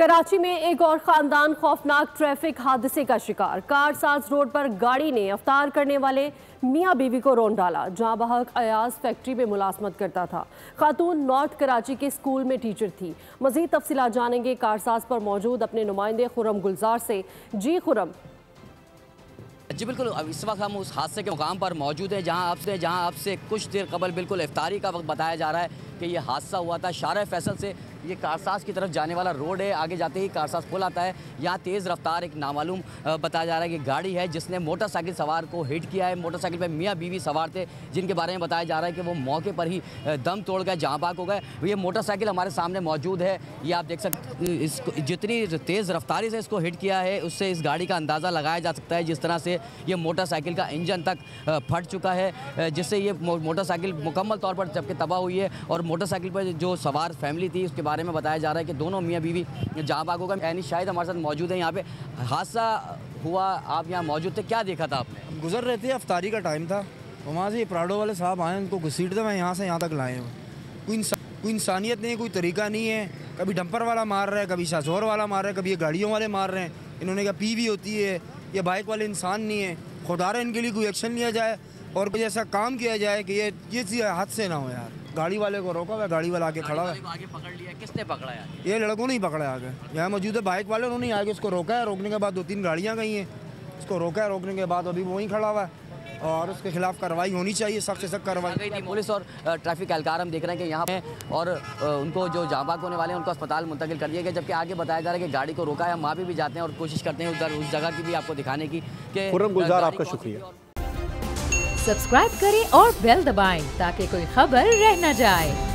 कराची में एक और खानदान खौफनाक ट्रैफिक हादसे का शिकार। कारसाज रोड पर गाड़ी ने अवतार करने वाले मियां बीवी को रौंद डाला। जहां बहक अयाज फैक्ट्री में मुलाजमत करता था। खातून नॉर्थ कराची के स्कूल में टीचर थी। मजीद तफसीलात जानेंगे कारसाज पर मौजूद अपने नुमाइंदे खुरम गुलजार से। जी खुरम। जी बिल्कुल, अब इस वक्त हम उस हादसे के मुकाम पर मौजूद हैं जहां आपसे कुछ देर कबल बिल्कुल इफ्तारी का वक्त बताया जा रहा है कि ये हादसा हुआ था शारा फैसल से। ये कारसाज की तरफ जाने वाला रोड है। आगे जाते ही कारसाज पुल आता है। यहाँ तेज़ रफ्तार एक नामालूम बताया जा रहा है कि गाड़ी है जिसने मोटरसाइकिल सवार को हिट किया है। मोटरसाइकिल पर मियाँ बीवी सवार थे जिनके बारे में बताया जा रहा है कि वो मौके पर ही दम तोड़ गए, जहाँ बाग हो गए। ये मोटरसाइकिल हमारे सामने मौजूद है। ये आप देख सकते हैं, इसको जितनी तेज़ रफ्तारी से इसको हिट किया है उससे इस गाड़ी का अंदाज़ा लगाया जा सकता है। जिस तरह से ये मोटरसाइकिल का इंजन तक फट चुका है, जिससे ये मोटरसाइकिल मुकम्मल तौर पर जबकि तबाह हुई है। और मोटरसाइकिल पर जो सवार फैमिली थी उसके बारे में बताया जा रहा है कि दोनों मियाँ बीवी जहाँ बाग हो गए। यानी शायद हमारे साथ मौजूद है। यहाँ पे हादसा हुआ, आप यहाँ मौजूद थे, क्या देखा था आपने? गुजर रहे थे, अफ्तारी का टाइम था, और वहाँ से ये प्राडो वाले साहब आए, उनको घसीटते मैं यहाँ से यहाँ तक लाए हूँ। कोई इंसानियत नहीं, कोई तरीका नहीं है। कभी डंपर वाला मार रहा है, कभी शाजोर वाला मार रहा है, कभी ये गाड़ियों वाले मार रहे हैं। इन्होंने कहा पीवी होती है, ये बाइक वाले इंसान नहीं है। खुदा रहा इनके लिए कोई एक्शन लिया जाए और कोई ऐसा काम किया जाए कि ये चीज़ हादसे ना हो यार। गाड़ी वाले को रोका हुआ, गाड़ी वाला आके खड़ा हुआ है। आगे पकड़ लिया, किसने पकड़ा यार? ये लड़कों ने ही पकड़ा है आगे। यहाँ मौजूद है बाइक वाले, उन्होंने आगे उसको रोका है। रोकने के बाद 2-3 गाड़ियाँ गई हैं, उसको रोका है। रोकने के बाद अभी वहीं खड़ा हुआ है और उसके खिलाफ कार्रवाई होनी चाहिए, सख्त से सख्त कार्रवाई। पुलिस और ट्रैफिक एहलकार हम देख रहे हैं कि यहाँ पे और उनको जो जाँबाग होने वाले हैं उनको अस्पताल मुंतकिल कर दिया गया। जबकि आगे बताया जा रहा है कि गाड़ी को रोका है। हम वहाँ भी जाते हैं और कोशिश करते हैं उधर उस जगह की भी आपको दिखाने की। खुर्रम गुलजार, आपका शुक्रिया। सब्सक्राइब करें और बेल दबाएं ताकि कोई खबर रह न जाए।